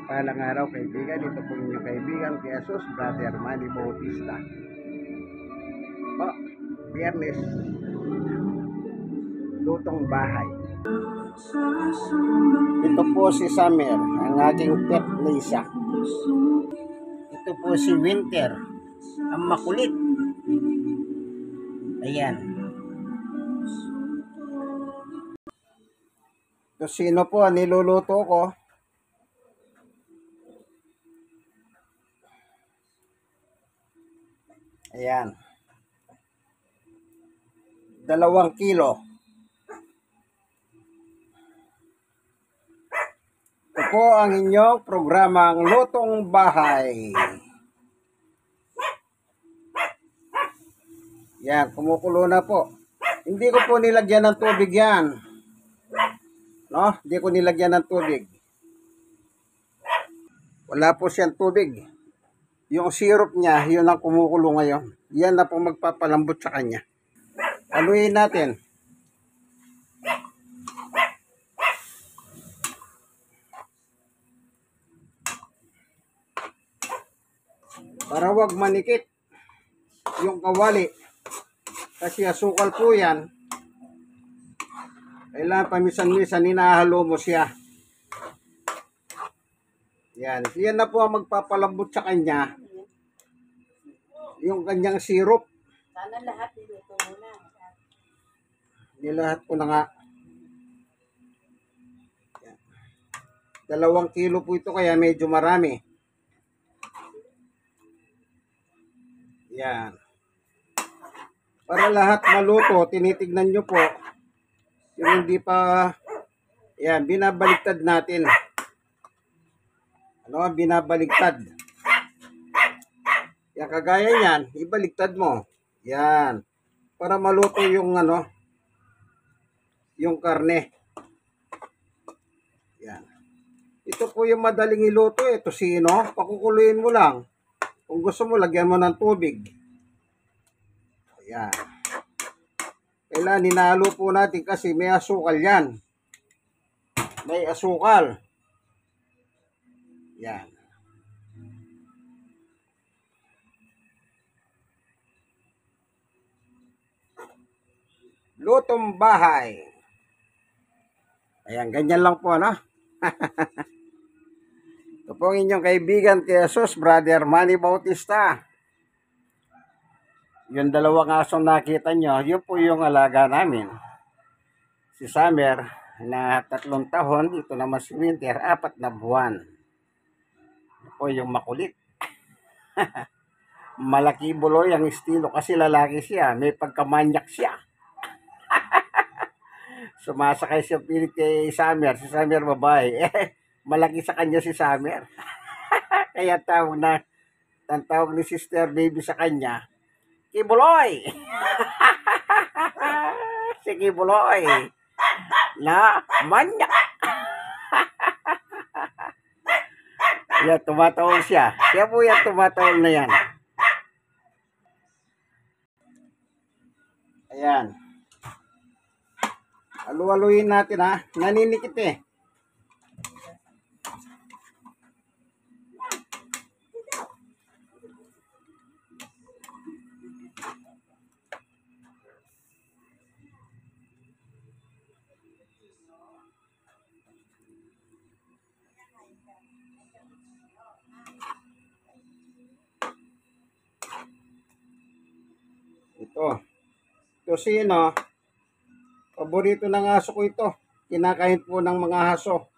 Mapagpalang araw kaibigan, ito po inyong kaibigan kay Jesus, Brother Manny Bautista. Biyernes, lutong bahay. Ito po si Summer, ang aking pet Lisa. Ito po si Winter, ang makulit. Ayan. Ito sino po ang niluluto ko. Ayan. 2 kilo. Ito po ang inyong programang Lutong Bahay. Yan, kumukulo na po. Hindi ko po nilagyan ng tubig yan. No? Hindi ko nilagyan ng tubig. Wala po siyang tubig. Yung syrup niya, yun ang kumukulo ngayon. Yan na po magpapalambot sa kanya. Haluin natin. Para wag manikit yung kawali. Kasi asukal po yan. Kailangan pamisan-misan hinahalo mo siya. Yan. Yan na po ang magpapalambot sa kanya. Yung kanyang syrup. Sana lahat dito muna. Nilahat ko na nga. Yan. 2 kilo po ito kaya medyo marami. Yan. Para lahat maluto, tinitignan nyo po. Yung hindi pa, yan, binabaliktad natin. Ano, binabaliktad. Yan, kagaya yan, ibaliktad mo. Yan. Para maluto yung ano, yung karne. Yan. Ito po yung madaling iluto. Ito sino, pakukuluin mo lang. Kung gusto mo, lagyan mo ng tubig. Ayan. Kailangan ninalo po natin kasi may asukal yan. May asukal. Yan. Lutong bahay. Ayan, ganyan lang po, ano? Ito po ang inyong kaibigan kay Jesus, Brother Manny Bautista. Yung 2 asong nakita nyo, yun po yung alaga namin. Si Summer na 3 taon, dito naman si Winter, 4 na buwan. Ito po yung makulit. Malaki buloy ang estilo kasi lalaki siya, may pagkamanyak siya. Sumasakay siya pilit kay Summer, si Summer babae. Malaki sa kanya si Summer. Kaya tawag ni Sister Baby sa kanya, Kibuloy! Si Kibuloy na manyak. Yan, tumatawag siya. Siya po yan, tumatawag na yan. Ayan. Alu-aluin natin ha. Naninikit eh. Ito sino, paborito ng aso ko ito. Kinakain po ng mga aso.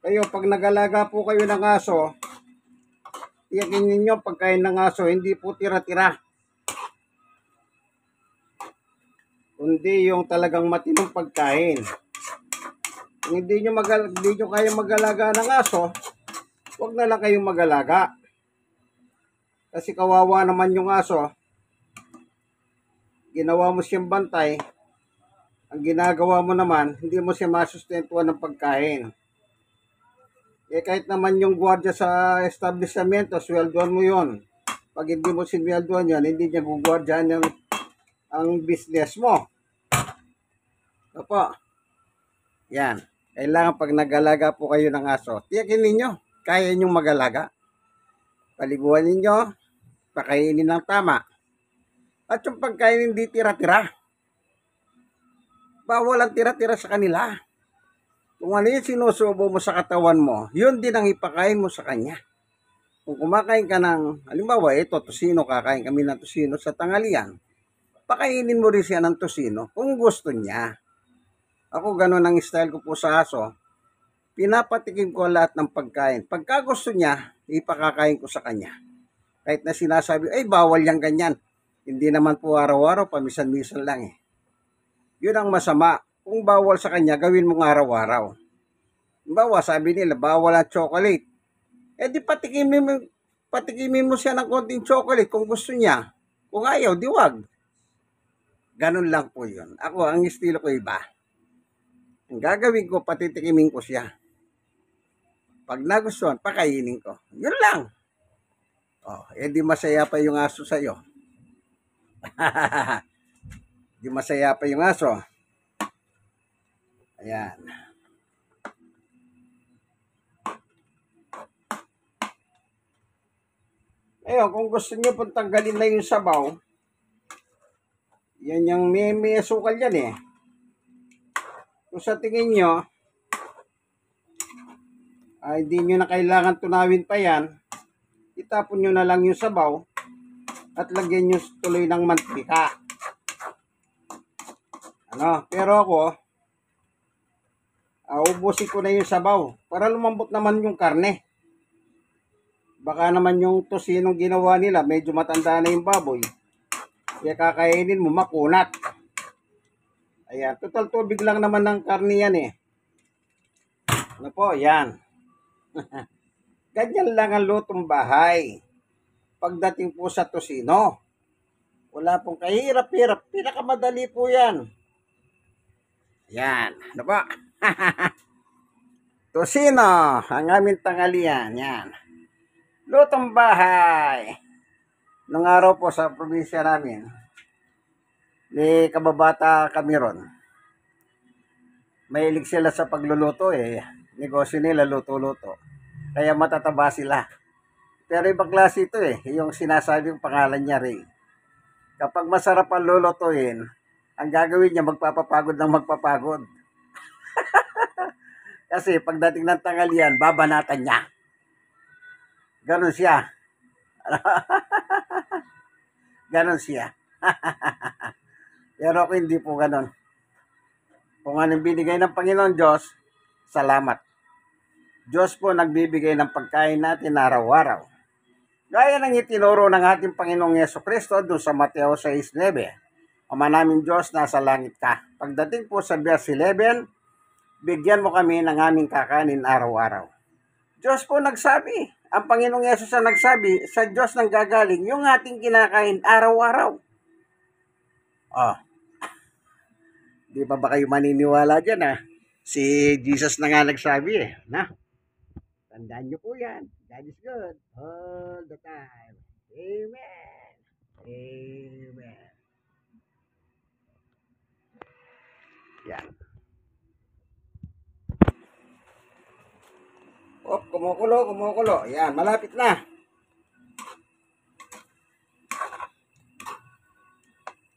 Kayo, pag nagalaga po kayo ng aso, iyakin ninyo pagkain ng aso, hindi po tira-tira. Kundi yung talagang matinong pagkain. Kung hindi nyo kaya mag-alaga ng aso, huwag na lang kayong mag-alaga. Kasi kawawa naman yung aso. Ginawa mo siyang bantay, ang ginagawa mo naman, hindi mo siya masustentuhan ng pagkain. Eh kahit naman yung gwardiya sa establishmento, sweldoan mo yon. Pag hindi mo sinweldoan yan, hindi niya gugwardyahan ang business mo. Opo. Yan. Kailangan pag nag-alaga po kayo ng aso, tiyakin ninyo, kaya ninyong mag-alaga. Paliguan ninyo, pakainin ng tama. At yung pagkain hindi tira-tira. Bawal ang tira-tira sa kanila. Kung ano yung sinusubo mo sa katawan mo, yun din ang ipakain mo sa kanya. Kung kumakain ka ng, halimbawa, ito, tosino, kakain kami ng tosino sa tanghalian, pakainin mo rin siya ng tosino kung gusto niya. Ako, ganun ang style ko po sa aso. Pinapatikim ko lahat ng pagkain. Pagka gusto niya, ipakakain ko sa kanya. Kahit na sinasabi, ay, bawal yang ganyan. Hindi naman po araw-araw, pamisan-misan lang eh. Yun ang masama. Kung bawal sa kanya, gawin mong araw-araw. Halimbawa, sabi nila, bawal ang chocolate. Eh di patikimin mo siya ng konting chocolate kung gusto niya. Kung ayaw, di wag. Ganun lang po yun. Ako, ang estilo ko iba. Ang gagawin ko, patitikimin ko siya. Pag nagustuhan, pakainin ko. Yun lang. Oh, eh di masaya pa yung aso sa'yo. Di masaya pa yung aso. Ayan. Ngayon, kung gusto niyo pong tanggalin na yung sabaw, yan yung may asukal yan eh. Kung sa tingin nyo, ay hindi nyo na kailangan tunawin pa yan, itapon nyo na lang yung sabaw at lagyan nyo tuloy ng mantika. Pero ako, ubusin ko na yung sabaw para lumambot naman yung karne. Baka naman yung tosinong ginawa nila, medyo matanda na yung baboy. Kaya kakainin mo, makunat. Ayan, total tubig lang naman ng karne yan eh. Ano po, yan. Ganyan lang ang lutong bahay. Pagdating po sa tosino, wala pong kahirap-hirap. Pinakamadali po yan. Yan. Ano po? Tosino, ang aming tanghalian. Yan. Lutong bahay. Nung araw po sa probinsya namin, ni kababata kami ron. Mahilig sila sa pagluluto eh. Negosyo nila, luto-luto. Kaya matataba sila. Pero ibang klase ito eh. Yung sinasabi yung pangalan niya Ray. Kapag masarap ang lulutuin, ang gagawin niya magpapapagod ng magpapagod. Kasi pagdating ng tanghalian, babanatan niya. Ganon siya. Ganon siya. Pero ako hindi po ganon. Kung anong binigay ng Panginoon Diyos, salamat. Diyos po nagbibigay ng pagkain natin araw-araw. Gaya ng itinuro ng ating Panginoong Yesukristo doon sa Mateo 6:9. Ama namin Diyos, nasa langit ka. Pagdating po sa verse 11, bigyan mo kami ng aming kakanin araw-araw. Diyos po nagsabi, ang Panginoong Yesus ang nagsabi, sa Diyos nang gagaling yung ating kinakain araw-araw. Oh, di ba kayo maniniwala dyan ah? Si Jesus na nga nagsabi eh. Tandaan nyo po yan. God is good all the time. Amen. Amen. Yan. Kumukulo. Yan, malapit na.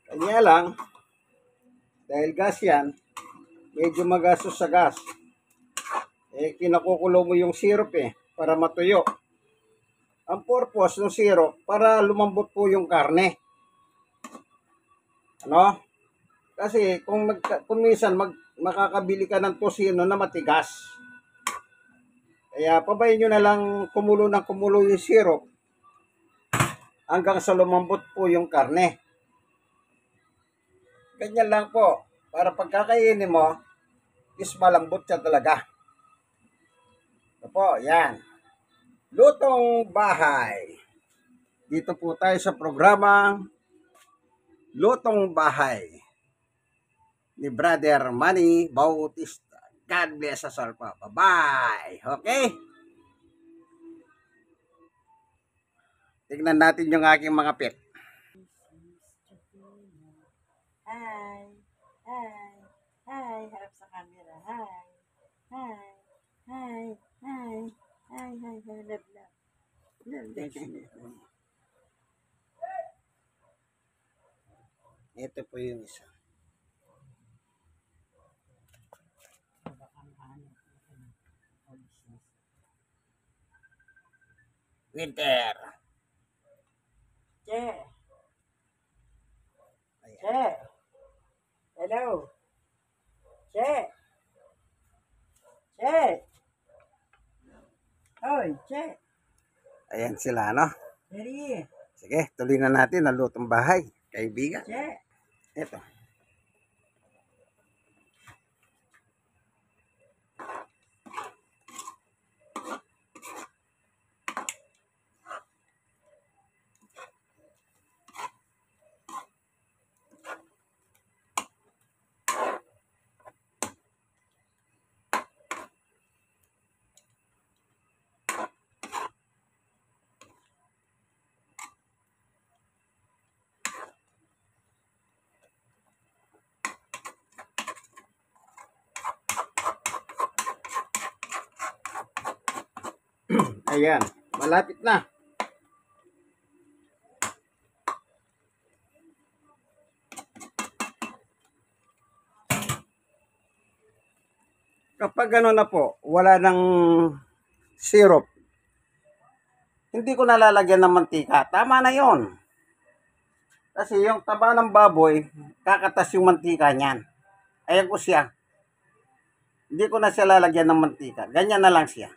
Kanya lang, dahil gas yan, medyo magastos sa gas. Eh, kinakukulo mo yung syrup eh, para matuyo. Ang purpose ng syrup, para lumambot po yung karne. Kasi kung minsan makakabili ka ng tosino na matigas. Kaya pabayin nyo na lang kumulo yung syrup hanggang sa lumambot po yung karne. Ganyan lang po. Para pagkakainin mo, is malambot siya talaga. Ito po, yan. Lutong bahay. Dito po tayo sa programang Lutong Bahay ni Brother Manny Bautista. God bless us all po. Bye-bye. Okay? Tignan natin yung aking mga pet. Hi. Hi. Hi. Harap sa camera. Hi. Hi. Hi. Hi. Hi. Hi. Hi. Love, love. Love, love. Ito po yung isa. Winter. Che. Ayan. Che. Hello. Che. Che. Oy, Che. Ayan sila, no? Ready? Sige, tuloy na natin ang lutong bahay. Kaibigan. Che. Ito. Ayan. Malapit na. Kapag gano'n na po, wala ng syrup, hindi ko nalalagyan ng mantika. Tama na yon. Kasi yung taba ng baboy, kakatas yung mantika niyan. Ayan ko siya. Hindi ko na siya lalagyan ng mantika. Ganyan na lang siya.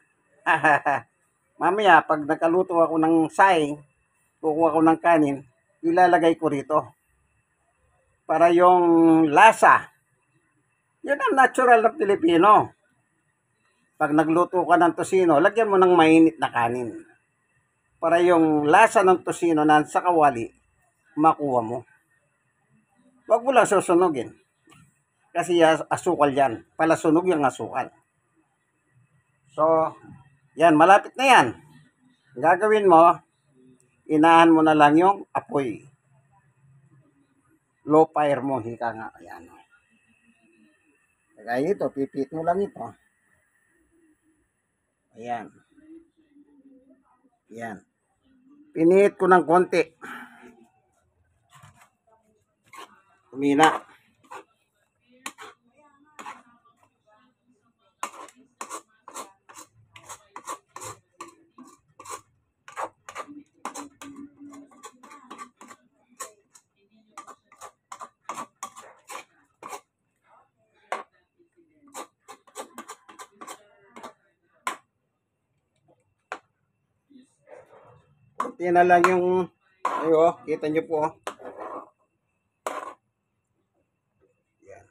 Mamaya, pag nakaluto ako ng saing, kukuha ko ng kanin, ilalagay ko rito. Para yung lasa, yun ang natural na Pilipino. Pag nagluto ka ng tosino, lagyan mo ng mainit na kanin. Para yung lasa ng tosino na sa kawali, makuha mo. Huwag mo lang susunugin. Kasi asukal yan. Palasunog yung asukal. So, yan, malapit na yan. Ang gagawin mo, inahan mo na lang yung apoy. Low fire mo, hika nga. Ayan. Kaya ito, pipit mo lang ito. Ayan. Ayan. Pinihit ko ng konti. Kumina. Konti na lang yung, ayo, kita nyo po. Ayan.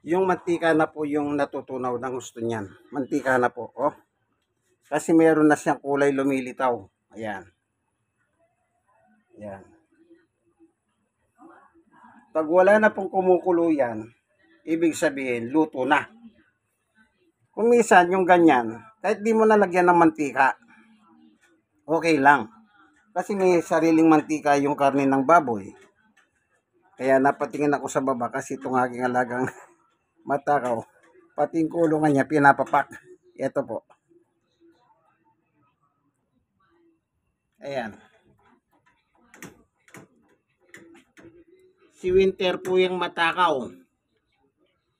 Yung mantika na po yung natutunaw ng gusto niyan. Mantika na po, oh. Kasi meron na siyang kulay lumilitaw. Ayan. Ayan. Pag wala na pong kumukulo yan, ibig sabihin, luto na. Kung minsan, yung ganyan, kahit di mo nalagyan ng mantika, okay lang. Kasi may sariling mantika yung karne ng baboy. Kaya napatingin ako sa baba kasi itong aking alagang matakaw. Pati yung kulungan niya, pinapapak. Ito po. Ayan. Si Winter po yung matakaw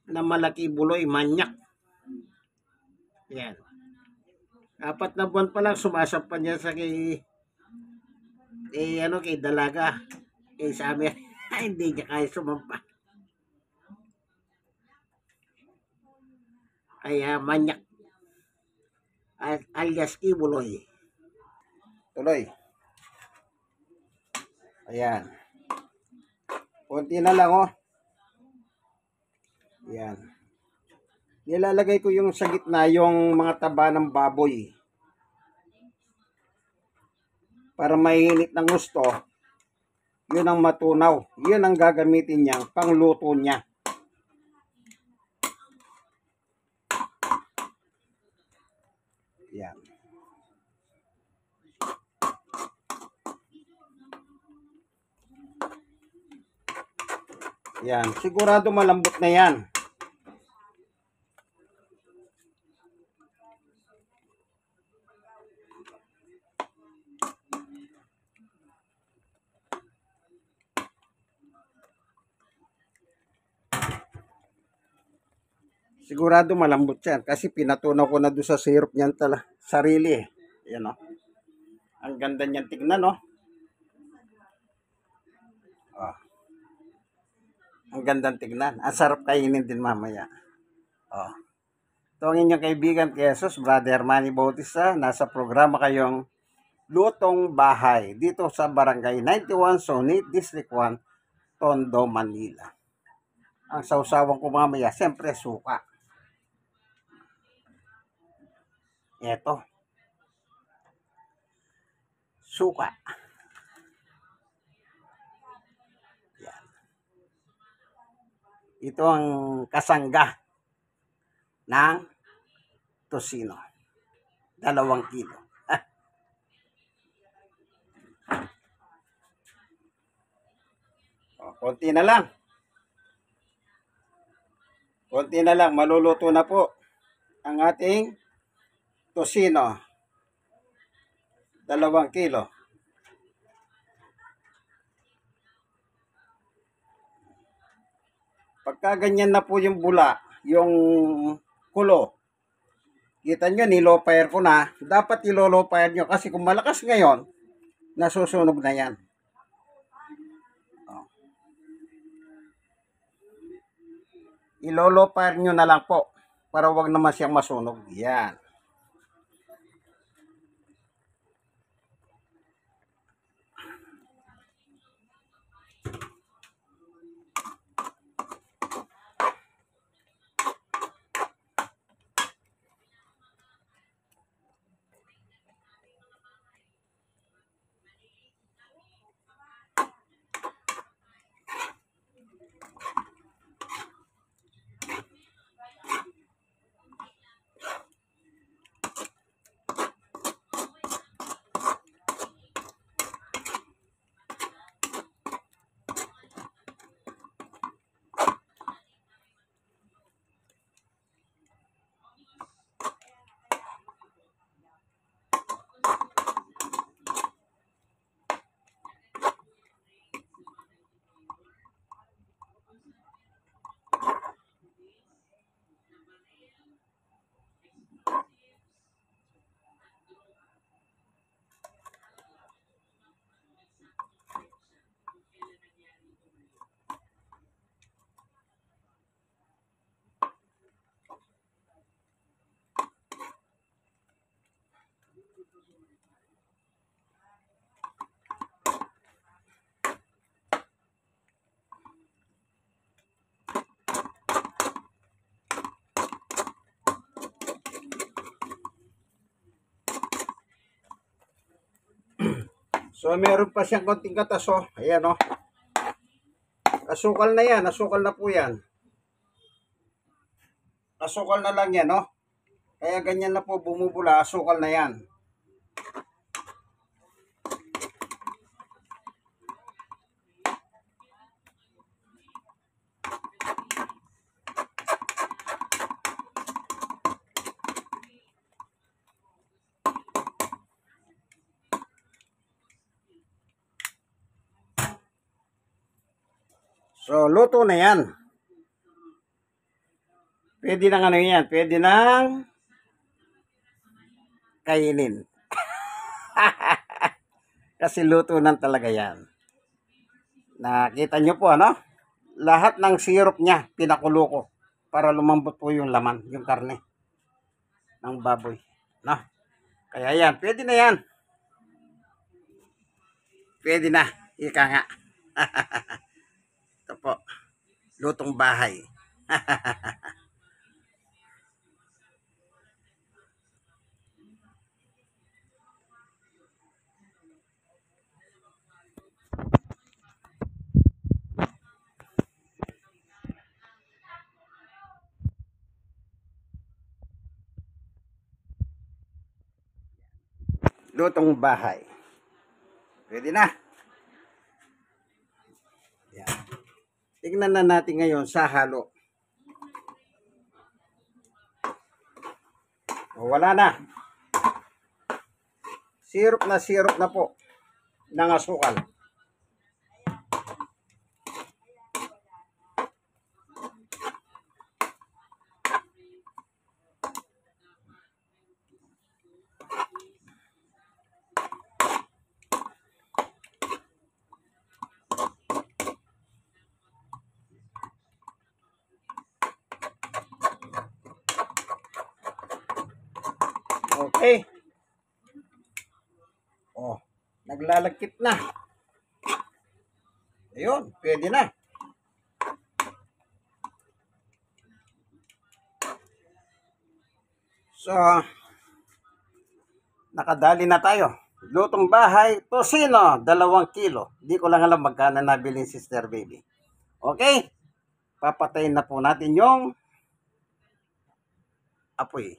na malaki buloy, manyak. Ayan. 4 na buwan pa lang, sumasampan niya sa kay dalaga. Sa amin, hindi niya kaya sumampa. Kaya manyak. Alias kibuloy. Tuloy. Ayan. Kunti na lang, oh. Ayan. Nilalagay ko yung sa gitna yung mga taba ng baboy. Para mainit ng gusto, yun ang matunaw. Yun ang gagamitin niya, pangluto niya. Yan. Yan. Sigurado malambot na yan. Sigurado malambot yan kasi pinatunaw ko na doon sa syrup niyan sarili eh. Yan, oh. Ang ganda niyan tignan, oh. Oh. Ang gandang tignan. Ang sarap kainin din mamaya. Oh. Ito ang inyong kaibigan Jesus, Brother Manny Bautista. Nasa programa kayong Lutong Bahay dito sa Barangay 91, Sonit, District 1, Tondo, Manila. Ang sausawan ko mamaya, siyempre suka. Ito. Suka. Yan. Ito ang kasangga ng tosino. 2 kilo. Konti na lang. Konti na lang. Maluluto na po ang ating tosino. 2 kilo. Pagka ganyan na po yung bula, yung kulo, kita nyo, nilow fire ko na. Dapat ilo-low fire nyo kasi kung malakas ngayon, nasusunog na yan. Ilo-low fire nyo na lang po para wag naman siyang masunog. Yan. So, meron pa siyang konting katas, oh. Ayan, oh. Asukal na yan. Asukal na po yan. Asukal na lang yan, oh. Kaya ganyan na po bumubula. Asukal na yan. So, luto na yan. Pwede nang ano yan. Pwede nang kainin. Kasi luto na talaga yan. Nakita nyo po, ano? Lahat ng syrup niya, pinakulo ko. Para lumambot po yung laman, yung karne ng baboy. No? Kaya yan, pwede na yan. Pwede na. Ika nga. Ito po. Lutong bahay. Lutong bahay. Pwede na. Yan. Tingnan na natin ngayon sa halo. O, wala na. Syrup na po ng asukal. Okay. Oh, naglalagkit na. Ayun, pwede na. So, nakadali na tayo. Lutong bahay, tosino, 2 kilo. Di ko lang alam magkano nabili si Sister Baby. Okay? Papatayin na po natin yung apoy.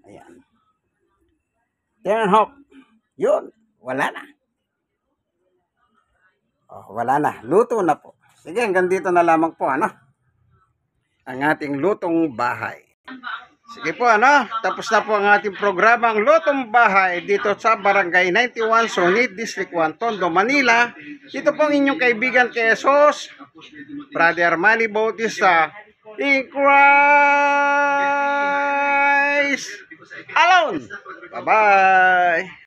Ayan. Turn off. Yun. Wala na. Oh, wala na. Luto na po. Sige, hanggang dito na lamang po, ano? Ang ating lutong bahay. Sige po, ano? Tapos na po ang ating programang Lutong Bahay dito sa Barangay 91, Sunit, District 1, Tondo, Manila. Dito po ang inyong kaibigan kay Jesus, Brother Manny Bautista, in Christ alone. Bye-bye.